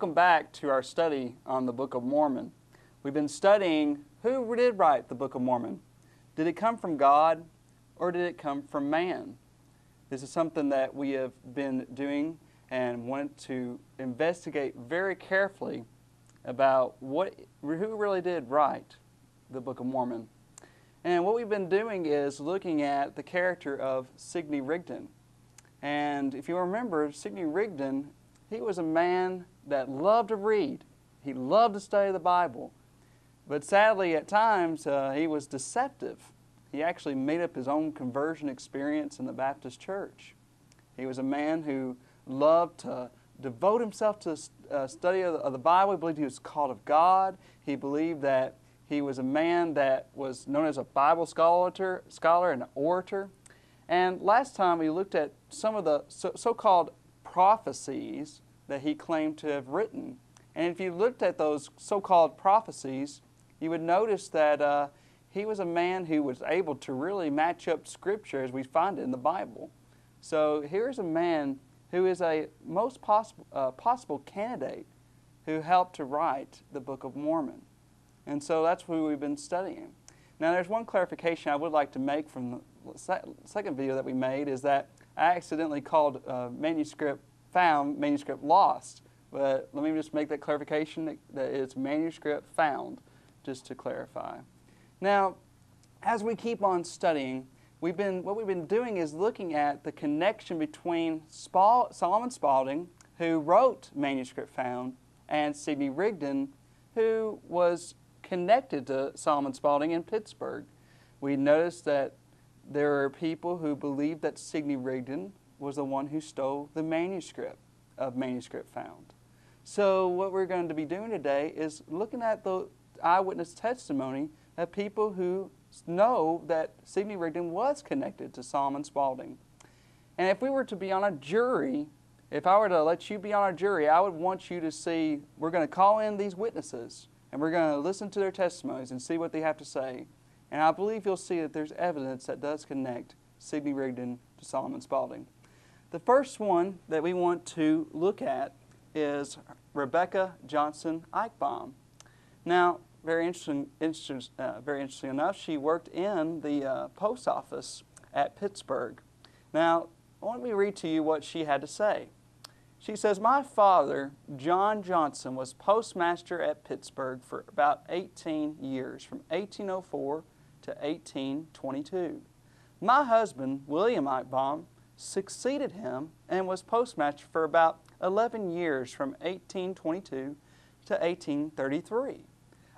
welcome back to our study on the Book of Mormon. We've been studying who did write the Book of Mormon. Did it come from God or did it come from man? This is something that we have been doing and wanted to investigate very carefully about who really did write the Book of Mormon. And what we've been doing is looking at the character of Sidney Rigdon. And if you remember, Sidney Rigdon, he was a man that loved to read. He loved to study the Bible. But sadly, at times, he was deceptive. He actually made up his own conversion experience in the Baptist church. He was a man who loved to devote himself to study of the Bible. He believed he was called of God. He believed that he was a man that was known as a Bible scholar and an orator. And last time we looked at some of the so-called prophecies that he claimed to have written. And if you looked at those so-called prophecies, you would notice that he was a man who was able to really match up Scripture as we find it in the Bible. So here's a man who is a most possible candidate who helped to write the Book of Mormon. And so that's who we've been studying. Now there's one clarification I would like to make from the second video that we made, is that I accidentally called manuscript found manuscript lost. But let me just make that clarification that it's manuscript found, just to clarify. Now, as we keep on studying, what we've been doing is looking at the connection between Solomon Spaulding, who wrote Manuscript Found, and Sidney Rigdon, who was connected to Solomon Spaulding in Pittsburgh. We noticed that there are people who believe that Sidney Rigdon was the one who stole the manuscript of Manuscript Found. So what we're going to be doing today is looking at the eyewitness testimony of people who know that Sidney Rigdon was connected to Solomon Spaulding. And if we were to be on a jury, if I were to let you be on a jury, I would want you to see, we're going to call in these witnesses and we're going to listen to their testimonies and see what they have to say. And I believe you'll see that there's evidence that does connect Sidney Rigdon to Solomon Spaulding. The first one that we want to look at is Rebecca Johnson Eichbaum. Now, very interesting enough, she worked in the post office at Pittsburgh. Now, let me read to you what she had to say. She says, "My father, John Johnson, was postmaster at Pittsburgh for about 18 years, from 1804 to 1822. My husband, William Eichbaum, succeeded him and was postmaster for about 11 years, from 1822 to 1833.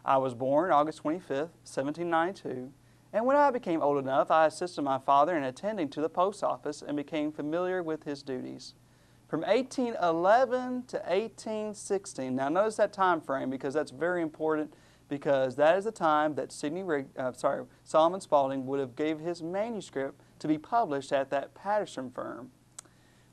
I was born August 25th, 1792, and when I became old enough, I assisted my father in attending to the post office and became familiar with his duties. From 1811 to 1816, now notice that time frame because that's very important, because that is the time that Solomon Spaulding would have gave his manuscript to be published at that Patterson firm.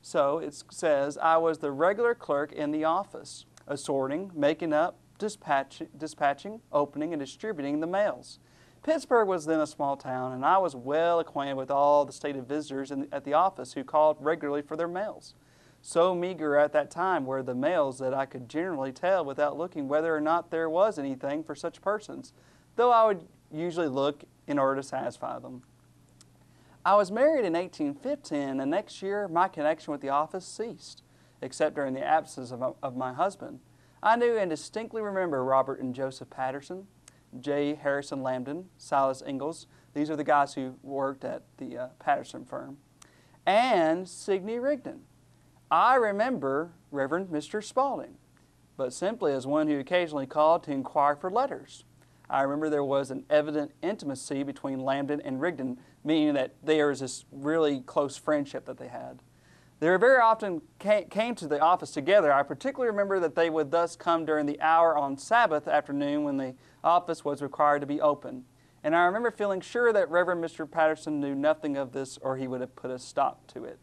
So it says, I was the regular clerk in the office, assorting, making up, dispatching, opening, and distributing the mails. Pittsburgh was then a small town, and I was well acquainted with all the stated visitors at the office who called regularly for their mails. So meager at that time were the mails that I could generally tell without looking whether or not there was anything for such persons, though I would usually look in order to satisfy them. I was married in 1815, and the next year my connection with the office ceased, except during the absence of my husband. I knew and distinctly remember Robert and Joseph Patterson, J. Harrison Lambden, Silas Ingalls. These are the guys who worked at the Patterson firm. And Sidney Rigdon. I remember Reverend Mr. Spaulding, but simply as one who occasionally called to inquire for letters. I remember there was an evident intimacy between Lambden and Rigdon, meaning that there was this really close friendship that they had. They very often came to the office together. I particularly remember that they would thus come during the hour on Sabbath afternoon when the office was required to be open. And I remember feeling sure that Reverend Mr. Patterson knew nothing of this, or he would have put a stop to it.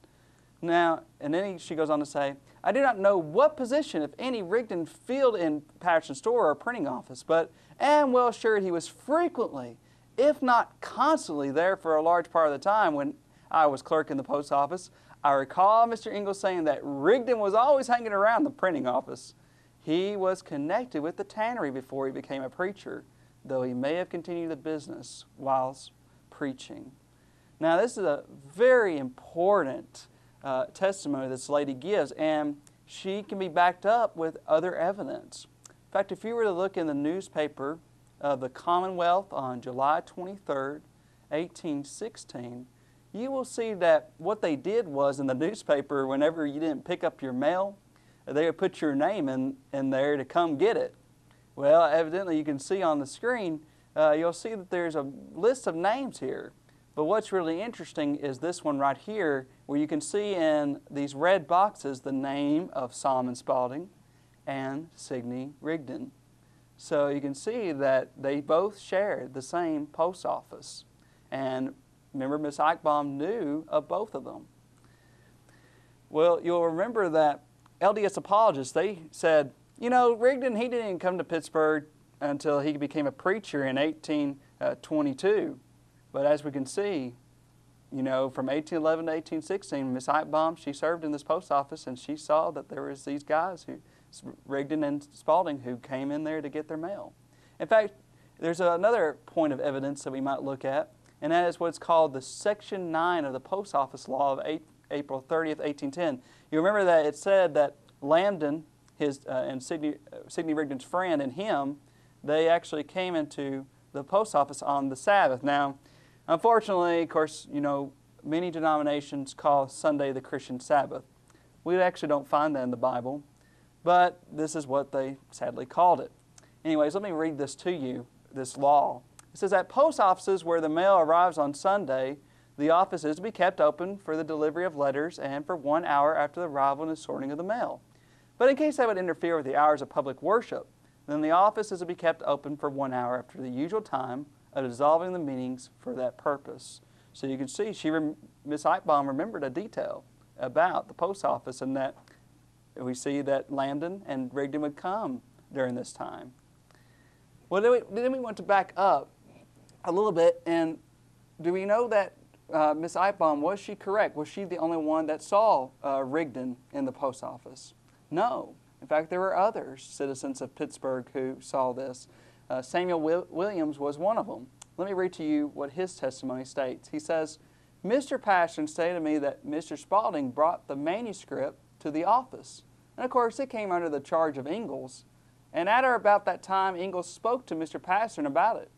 Now, and then she goes on to say, I do not know what position, if any, Rigdon filled in Patterson's store or printing office, but am well assured he was frequently, if not constantly, there for a large part of the time when I was clerk in the post office. I recall Mr. Ingalls saying that Rigdon was always hanging around the printing office. He was connected with the tannery before he became a preacher, though he may have continued the business whilst preaching. Now, this is a very important testimony this lady gives, and she can be backed up with other evidence. In fact, if you were to look in the newspaper of the Commonwealth on July 23rd, 1816, you will see that what they did was in the newspaper, whenever you didn't pick up your mail, they would put your name in there to come get it. Well, evidently you can see on the screen, you'll see that there's a list of names here. But what's really interesting is this one right here, where you can see in these red boxes the name of Solomon Spaulding and Sidney Rigdon. So you can see that they both shared the same post office. And remember, Miss Eichbaum knew of both of them. Well, you'll remember that LDS apologists, they said, you know, Rigdon, he didn't come to Pittsburgh until he became a preacher in 1822. But as we can see, you know, from 1811 to 1816, Miss Eichbaum, she served in this post office, and she saw that there was these guys, Rigdon and Spaulding, who came in there to get their mail. In fact, there's another point of evidence that we might look at, and that is what's called the Section 9 of the Post Office Law of April 30th, 1810. You remember that it said that Lambden, and Sidney Rigdon's friend, and him, they actually came into the post office on the Sabbath. Now, unfortunately, of course, you know, many denominations call Sunday the Christian Sabbath. We actually don't find that in the Bible, but this is what they sadly called it. Anyways, let me read this to you, this law. It says, at post offices where the mail arrives on Sunday, the office is to be kept open for the delivery of letters and for 1 hour after the arrival and the sorting of the mail. But in case that would interfere with the hours of public worship, then the office is to be kept open for 1 hour after the usual time of dissolving the meetings for that purpose. So you can see, Miss Eichbaum remembered a detail about the post office, and that we see that Lambden and Rigdon would come during this time. Well, then we want to back up a little bit, and do we know that Miss Eichbaum, was she correct? Was she the only one that saw Rigdon in the post office? No. In fact, there were other citizens of Pittsburgh who saw this. Samuel Williams was one of them. Let me read to you what his testimony states. He says, Mr. Passion stated to me that Mr. Spaulding brought the manuscript to the office. And of course, it came under the charge of Ingalls. And at or about that time, Ingalls spoke to Mr. Passion about it.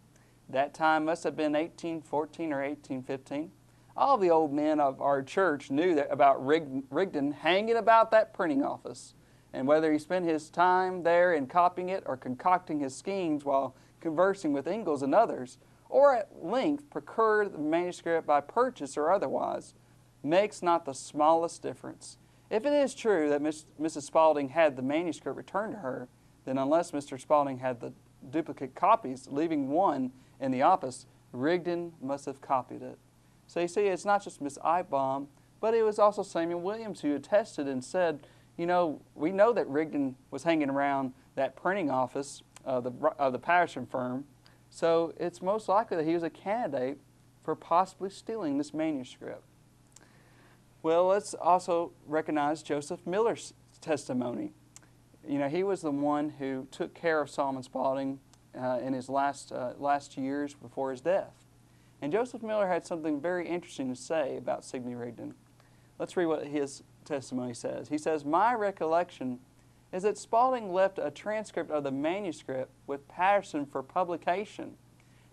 That time must have been 1814 or 1815. All the old men of our church knew that about Rigdon hanging about that printing office. And whether he spent his time there in copying it or concocting his schemes while conversing with Ingalls and others, or at length procured the manuscript by purchase or otherwise, makes not the smallest difference. If it is true that Mrs. Spaulding had the manuscript returned to her, then unless Mr. Spaulding had the duplicate copies, leaving one in the office, Rigdon must have copied it. So you see, it's not just Miss Eichbaum, but it was also Samuel Williams who attested and said, you know, we know that Rigdon was hanging around that printing office of the Patterson firm, so it's most likely that he was a candidate for possibly stealing this manuscript. Well, let's also recognize Joseph Miller's testimony. You know, he was the one who took care of Solomon Spaulding in his last years before his death. And Joseph Miller had something very interesting to say about Sidney Rigdon. Let's read what his testimony says. He says, my recollection is that Spaulding left a transcript of the manuscript with Patterson for publication.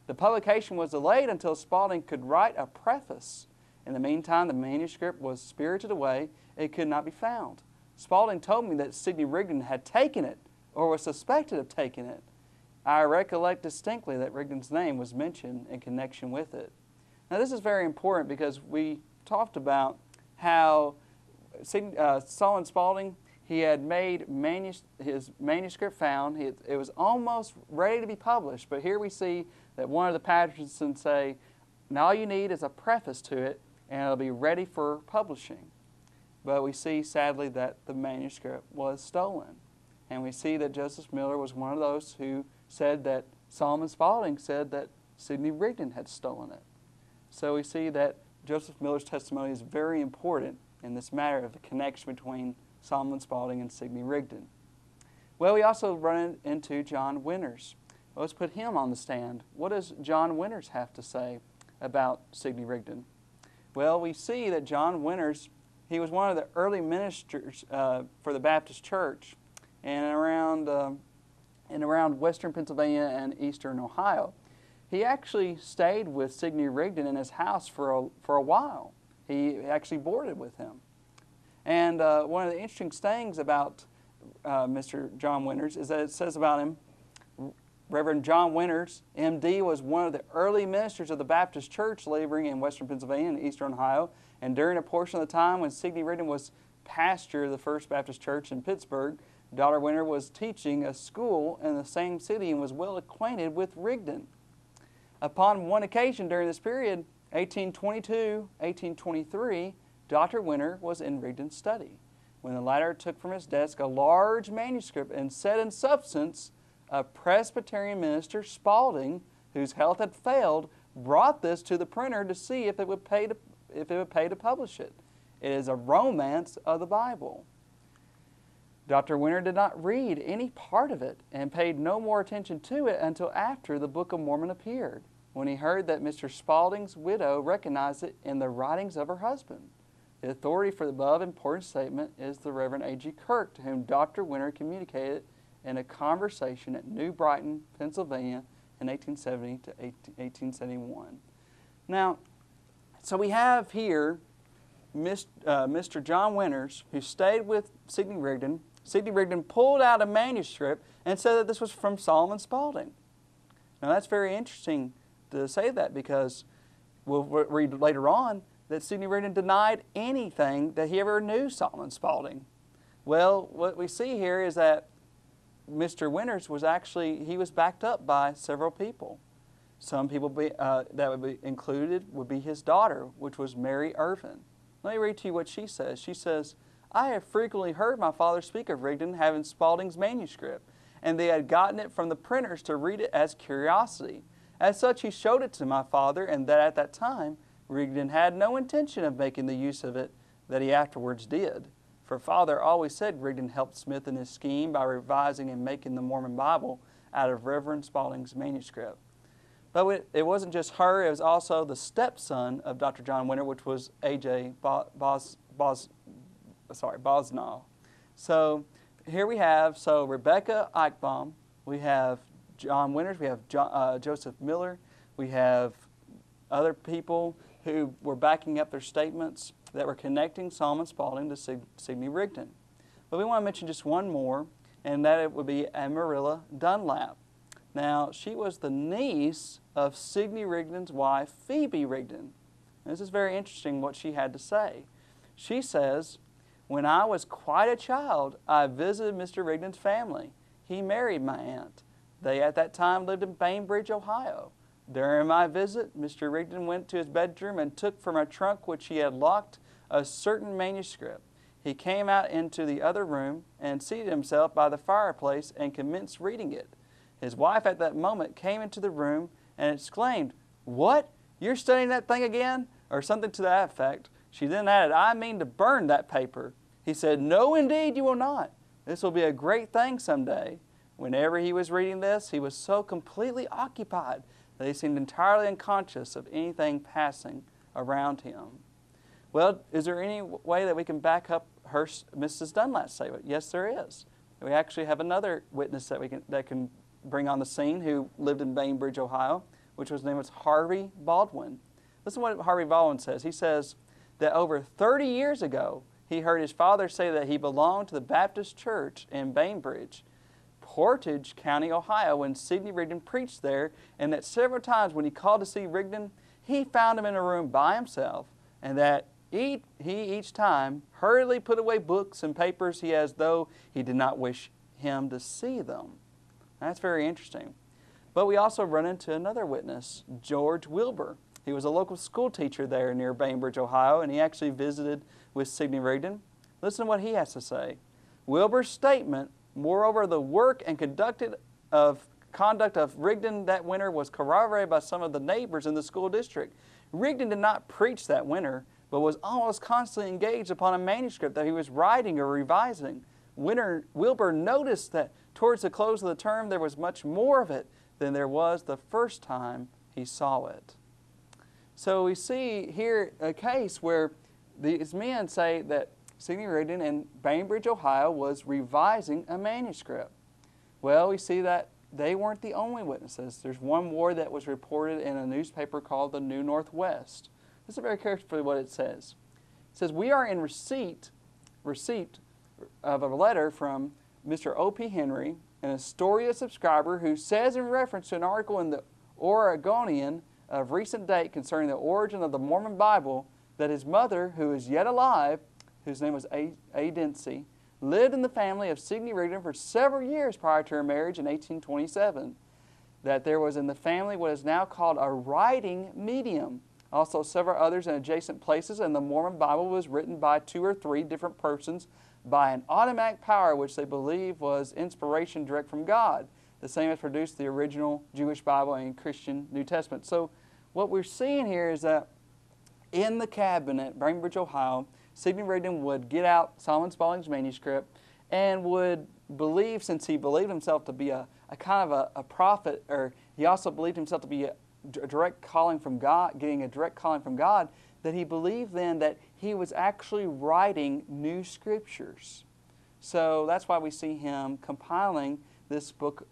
The publication was delayed until Spaulding could write a preface. In the meantime, the manuscript was spirited away. It could not be found. Spaulding told me that Sidney Rigdon had taken it or was suspected of taking it. I recollect distinctly that Rigdon's name was mentioned in connection with it. Now this is very important because we talked about how Solomon Spaulding, he had made his manuscript found. It was almost ready to be published, but here we see that one of the Pattersons say, now all you need is a preface to it and it'll be ready for publishing. But we see sadly that the manuscript was stolen. And we see that Joseph Miller was one of those who said that Solomon Spaulding said that Sidney Rigdon had stolen it. So we see that Joseph Miller's testimony is very important in this matter of the connection between Solomon Spaulding and Sidney Rigdon. Well, we also run into John Winters. Well, let's put him on the stand. What does John Winters have to say about Sidney Rigdon? Well, we see that John Winters, he was one of the early ministers for the Baptist Church and around western Pennsylvania and eastern Ohio. He actually stayed with Sidney Rigdon in his house for a while. He actually boarded with him. And one of the interesting things about Mr. John Winters is that it says about him, Reverend John Winters, M.D., was one of the early ministers of the Baptist Church laboring in western Pennsylvania and eastern Ohio. And during a portion of the time when Sidney Rigdon was pastor of the First Baptist Church in Pittsburgh, Dr. Winter was teaching a school in the same city and was well acquainted with Rigdon. Upon one occasion during this period, 1822-1823, Dr. Winter was in Rigdon's study when the latter took from his desk a large manuscript and said in substance, a Presbyterian minister, Spalding, whose health had failed, brought this to the printer to see if it would pay to publish it. It is a romance of the Bible. Dr. Winter did not read any part of it and paid no more attention to it until after the Book of Mormon appeared, when he heard that Mr. Spalding's widow recognized it in the writings of her husband. The authority for the above important statement is the Reverend A.G. Kirk, to whom Dr. Winter communicated in a conversation at New Brighton, Pennsylvania in 1870 to 1871. Now, so we have here Mr. John Winters, who stayed with Sidney Rigdon. Sidney Rigdon pulled out a manuscript and said that this was from Solomon Spalding. Now that's very interesting to say that, because we'll read later on that Sidney Rigdon denied anything that he ever knew Solomon Spalding. Well, what we see here is that Mr. Winters was he was backed up by several people. Some people that would be included would be his daughter, which was Mary Irvin. Let me read to you what she says. She says, I have frequently heard my father speak of Rigdon having Spalding's manuscript, and they had gotten it from the printers to read it as curiosity. As such, he showed it to my father, and that at that time, Rigdon had no intention of making the use of it that he afterwards did. For father always said Rigdon helped Smith in his scheme by revising and making the Mormon Bible out of Reverend Spalding's manuscript. But it wasn't just her, it was also the stepson of Dr. John Winter, which was A.J. Bosnaw. So here we have, Rebecca Eichbaum, we have John Winters, we have Joseph Miller, we have other people who were backing up their statements that were connecting Solomon Spalding to Sidney Rigdon. But we want to mention just one more, and that it would be Amarilla Dunlap. Now, she was the niece of Sidney Rigdon's wife, Phoebe Rigdon. This is very interesting what she had to say. She says, when I was quite a child, I visited Mr. Rigdon's family. He married my aunt. They at that time lived in Bainbridge, Ohio. During my visit, Mr. Rigdon went to his bedroom and took from a trunk which he had locked a certain manuscript. He came out into the other room and seated himself by the fireplace and commenced reading it. His wife at that moment came into the room and exclaimed, "What? You're studying that thing again?" or something to that effect. She then added, "I mean to burn that paper." He said, "No, indeed, you will not. This will be a great thing someday." Whenever he was reading this, he was so completely occupied that he seemed entirely unconscious of anything passing around him. Well, is there any way that we can back up Mrs. Dunlap's statement? Yes, there is. We actually have another witness that can bring on the scene who lived in Bainbridge, Ohio, which was named Harvey Baldwin. Listen to what Harvey Baldwin says. He says that over 30 years ago, he heard his father say that he belonged to the Baptist Church in Bainbridge, Portage County, Ohio, when Sidney Rigdon preached there, and that several times when he called to see Rigdon, he found him in a room by himself, and that he each time hurriedly put away books and papers as though he did not wish him to see them. That's very interesting. But we also run into another witness, George Wilbur. He was a local school teacher there near Bainbridge, Ohio, and he actually visited with Sidney Rigdon. Listen to what he has to say. Wilbur's statement, moreover, the work and conduct of Rigdon that winter was corroborated by some of the neighbors in the school district. Rigdon did not preach that winter, but was almost constantly engaged upon a manuscript that he was writing or revising. Wilbur noticed that towards the close of the term, there was much more of it than there was the first time he saw it. So we see here a case where these men say that Sidney Rigdon in Bainbridge, Ohio, was revising a manuscript. Well, we see that they weren't the only witnesses. There's one more that was reported in a newspaper called the New Northwest. Listen very carefully what it says. It says, "We are in receipt of a letter from Mr. O.P. Henry, an Astoria subscriber, who says in reference to an article in the Oregonian of recent date concerning the origin of the Mormon Bible that his mother, who is yet alive, whose name was A. Dempsey, lived in the family of Sidney Rigdon for several years prior to her marriage in 1827. That there was in the family what is now called a writing medium, also several others in adjacent places, and the Mormon Bible was written by 2 or 3 different persons by an automatic power which they believe was inspiration direct from God, the same as produced the original Jewish Bible and Christian New Testament." So what we're seeing here is that in the cabinet, Bainbridge, Ohio, Sidney Rigdon would get out Solomon Spaulding's manuscript and would believe, since he believed himself to be a kind of a prophet, or he also believed himself to be a direct calling from God, getting a direct calling from God, that he believed then that he was actually writing new scriptures. So that's why we see him compiling this book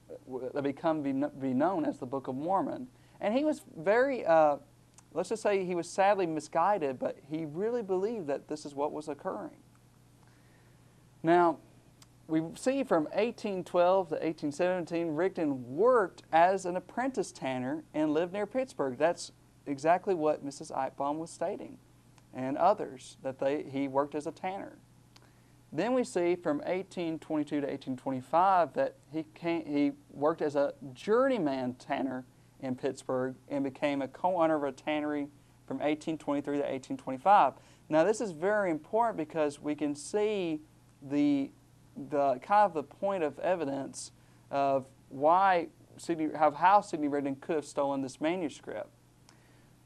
that be known as the Book of Mormon. And he was very, let's just say he was sadly misguided, but he really believed that this is what was occurring. Now, we see from 1812 to 1817, Rigdon worked as an apprentice tanner and lived near Pittsburgh. That's exactly what Mrs. Eichbaum was stating, and others, that he worked as a tanner. Then we see from 1822 to 1825 that he worked as a journeyman tanner in Pittsburgh and became a co-owner of a tannery from 1823 to 1825. Now this is very important because we can see the kind of the point of evidence of how Sidney Rigdon could have stolen this manuscript.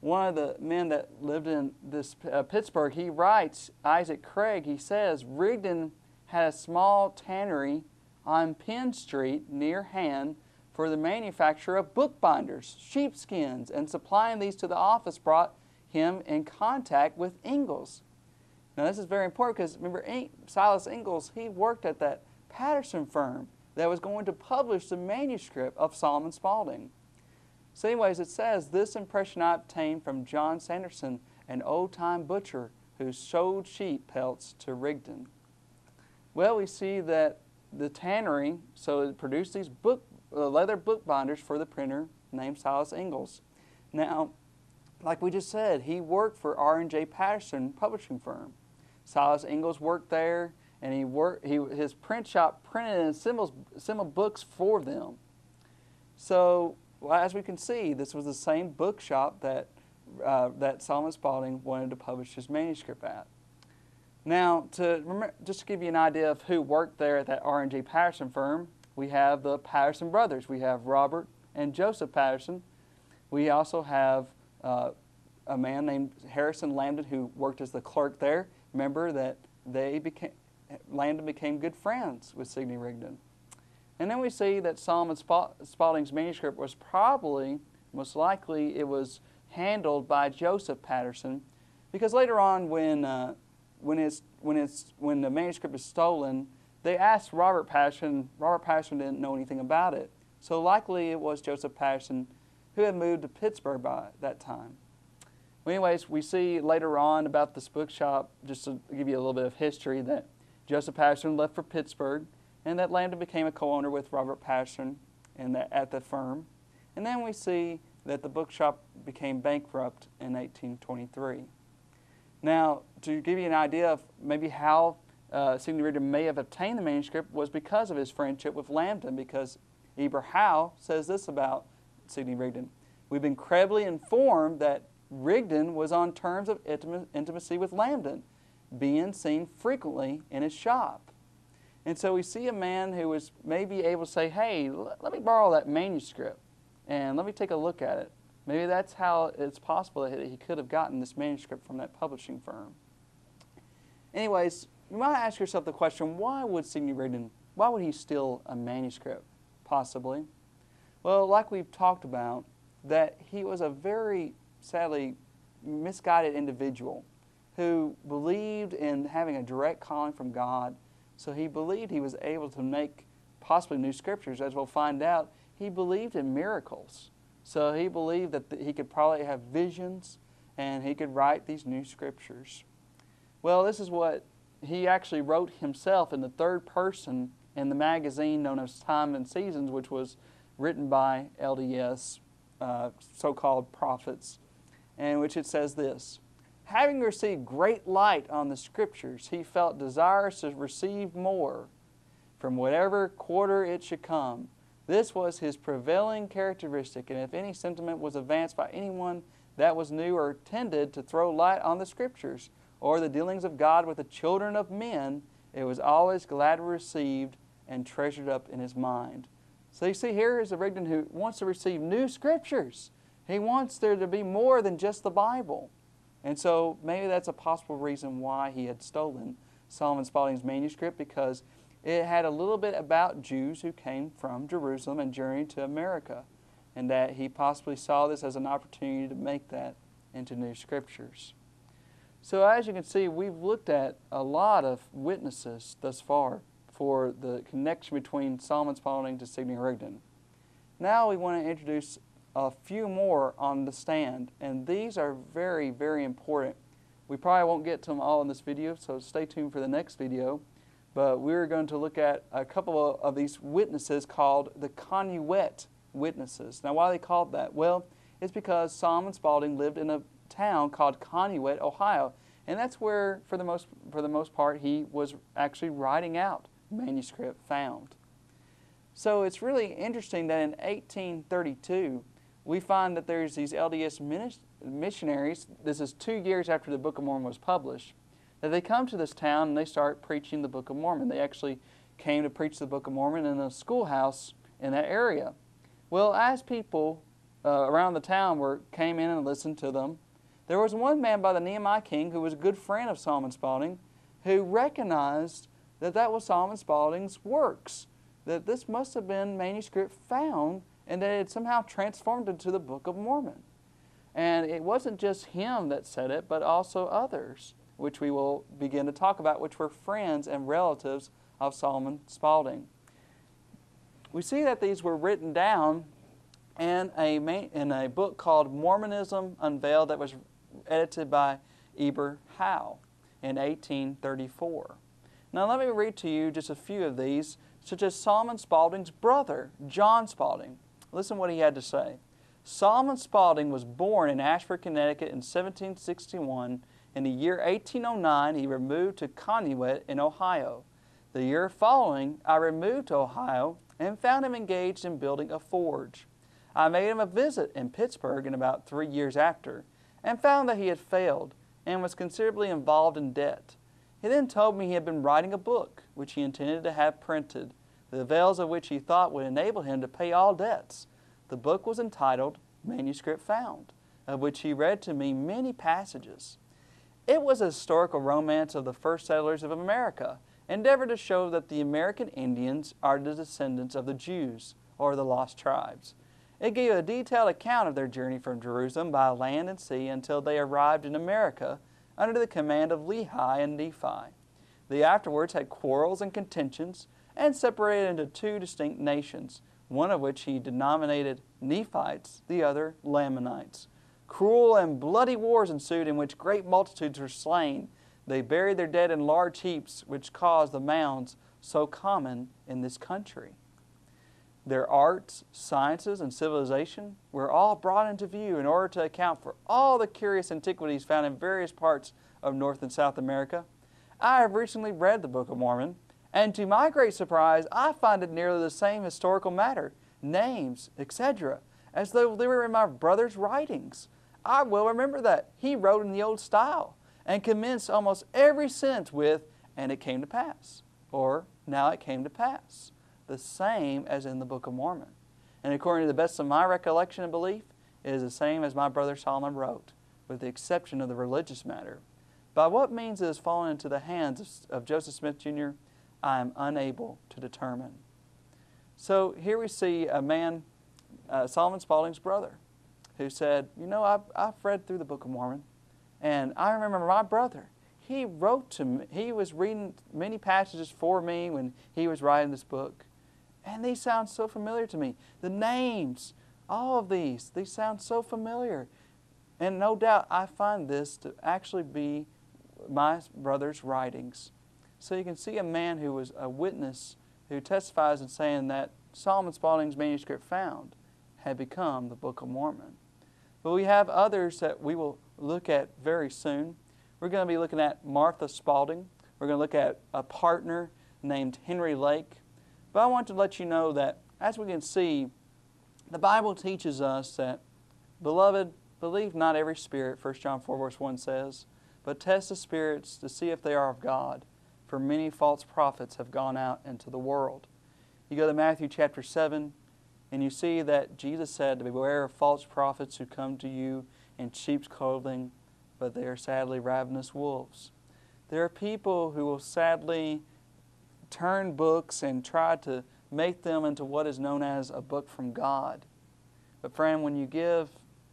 One of the men that lived in this Pittsburgh, he writes, Isaac Craig, he says, Rigdon had a small tannery on Penn Street near hand for the manufacture of bookbinders, sheepskins, and supplying these to the office brought him in contact with Ingalls. Now this is very important because remember Silas Ingalls, he worked at that Patterson firm that was going to publish the manuscript of Solomon Spaulding. So anyways, it says, this impression I obtained from John Sanderson, an old-time butcher who sold sheep pelts to Rigdon. Well, we see that the tannery, so it produced these leather bookbinders for the printer named Silas Ingalls. Now, like we just said, he worked for R&J Patterson publishing firm. Silas Ingalls worked there, and his print shop printed and assembled books for them. So, well, as we can see, this was the same bookshop that Solomon Spaulding wanted to publish his manuscript at. Now, just to give you an idea of who worked there at that R&J Patterson firm, we have the Patterson brothers. We have Robert and Joseph Patterson. We also have a man named Harrison Lambden who worked as the clerk there. Remember that Lambden became good friends with Sidney Rigdon. And then we see that Solomon Spaulding's manuscript was probably, most likely, it was handled by Joseph Patterson, because later on, when the manuscript is stolen, they asked Robert Patterson. Robert Patterson didn't know anything about it, so likely it was Joseph Patterson who had moved to Pittsburgh by that time. Well, anyways, we see later on about this bookshop, just to give you a little bit of history, that Joseph Patterson left for Pittsburgh, and that Lambden became a co-owner with Robert Patterson at the firm. And then we see that the bookshop became bankrupt in 1823. Now, to give you an idea of maybe how Sidney Rigdon may have obtained the manuscript was because of his friendship with Lambden, because Eber Howe says this about Sidney Rigdon. We've been credibly informed that Rigdon was on terms of intimacy with Lambden, being seen frequently in his shop. And so we see a man who was maybe able to say, hey, let me borrow that manuscript and let me take a look at it. Maybe that's how it's possible that he could have gotten this manuscript from that publishing firm. Anyways, you might ask yourself the question, why would Sidney Rigdon why would he steal a manuscript? Possibly. Well, like we've talked about, that he was a very, sadly, misguided individual who believed in having a direct calling from God. So he believed he was able to make possibly new scriptures. As we'll find out, he believed in miracles. So he believed that he could probably have visions and he could write these new scriptures. Well, this is what he actually wrote himself in the third person in the magazine known as Time and Seasons, which was written by LDS, so-called prophets, in which it says this: having received great light on the Scriptures, he felt desirous to receive more from whatever quarter it should come. This was his prevailing characteristic, and if any sentiment was advanced by anyone that was new or tended to throw light on the Scriptures or the dealings of God with the children of men, it was always gladly received and treasured up in his mind. So you see, here is a Rigdon who wants to receive new Scriptures. He wants there to be more than just the Bible. And so maybe that's a possible reason why he had stolen Solomon Spaulding's manuscript, because it had a little bit about Jews who came from Jerusalem and journeyed to America, and that he possibly saw this as an opportunity to make that into new scriptures. So as you can see, we've looked at a lot of witnesses thus far for the connection between Solomon Spaulding to Sidney Rigdon. Now we want to introduce a few more on the stand, and these are very, very important. We probably won't get to them all in this video, so stay tuned for the next video. But we're going to look at a couple of these witnesses called the Connuet witnesses. Now, why are they called that? Well, it's because Solomon Spaulding lived in a town called Connuet, Ohio, and that's where, for the most part, he was actually writing out manuscript found. So it's really interesting that in 1832, we find that there's these LDS missionaries. This is 2 years after the Book of Mormon was published, that they come to this town and they start preaching the Book of Mormon. They actually came to preach the Book of Mormon in a schoolhouse in that area. Well, as people around the town came in and listened to them, there was one man by the Nehemiah King who was a good friend of Solomon Spaulding, who recognized that that was Solomon Spaulding's works, that this must have been manuscript found, and that it had somehow transformed into the Book of Mormon. And it wasn't just him that said it, but also others, which we will begin to talk about, which were friends and relatives of Solomon Spaulding. We see that these were written down in a book called Mormonism Unveiled that was edited by Eber Howe in 1834. Now let me read to you just a few of these, such as Solomon Spaulding's brother, John Spaulding. Listen what he had to say. Solomon Spaulding was born in Ashford, Connecticut in 1761. In the year 1809, he removed to Connuet in Ohio. The year following, I removed to Ohio and found him engaged in building a forge. I made him a visit in Pittsburgh in about 3 years after, and found that he had failed and was considerably involved in debt. He then told me he had been writing a book, which he intended to have printed, the avails of which he thought would enable him to pay all debts. The book was entitled Manuscript Found, of which he read to me many passages. It was a historical romance of the first settlers of America, endeavored to show that the American Indians are the descendants of the Jews, or the lost tribes. It gave a detailed account of their journey from Jerusalem by land and sea until they arrived in America under the command of Lehi and Nephi. They afterwards had quarrels and contentions and separated into 2 distinct nations, one of which he denominated Nephites, the other Lamanites. Cruel and bloody wars ensued in which great multitudes were slain. They buried their dead in large heaps, which caused the mounds so common in this country. Their arts, sciences, and civilization were all brought into view in order to account for all the curious antiquities found in various parts of North and South America. I have recently read the Book of Mormon, and to my great surprise, I find it nearly the same historical matter, names, etc., as though they were in my brother's writings. I well remember that. He wrote in the old style and commenced almost every sentence with, "and it came to pass," or "now it came to pass," the same as in the Book of Mormon. And according to the best of my recollection and belief, it is the same as my brother Solomon wrote, with the exception of the religious matter. By what means it has fallen into the hands of Joseph Smith, Jr., I am unable to determine. So here we see a man, Solomon Spaulding's brother, who said, you know, I've read through the Book of Mormon, and I remember my brother. He wrote to me. He was reading many passages for me when he was writing this book. And these sound so familiar to me. The names, all of these sound so familiar. And no doubt I find this to actually be my brother's writings. So you can see a man who was a witness who testifies in saying that Solomon Spaulding's manuscript found had become the Book of Mormon. But we have others that we will look at very soon. We're going to be looking at Martha Spaulding. We're going to look at a partner named Henry Lake. But I want to let you know that, as we can see, the Bible teaches us that, beloved, believe not every spirit, 1 John 4 verse 1 says, but test the spirits to see if they are of God, for many false prophets have gone out into the world. You go to Matthew chapter 7, and you see that Jesus said to beware of false prophets who come to you in sheep's clothing, but they are sadly ravenous wolves. There are people who will sadly turn books and try to make them into what is known as a book from God. But friend, when you give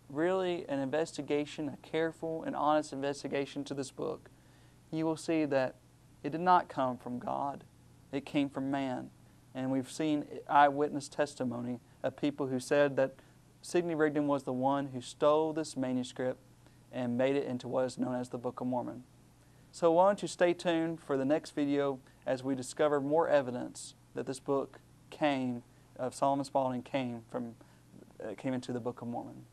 really an investigation, a careful and honest investigation to this book, you will see that it did not come from God. It came from man. And we've seen eyewitness testimony of people who said that Sidney Rigdon was the one who stole this manuscript and made it into what is known as the Book of Mormon. So why don't you stay tuned for the next video as we discover more evidence that this book of Solomon Spaulding came into the Book of Mormon.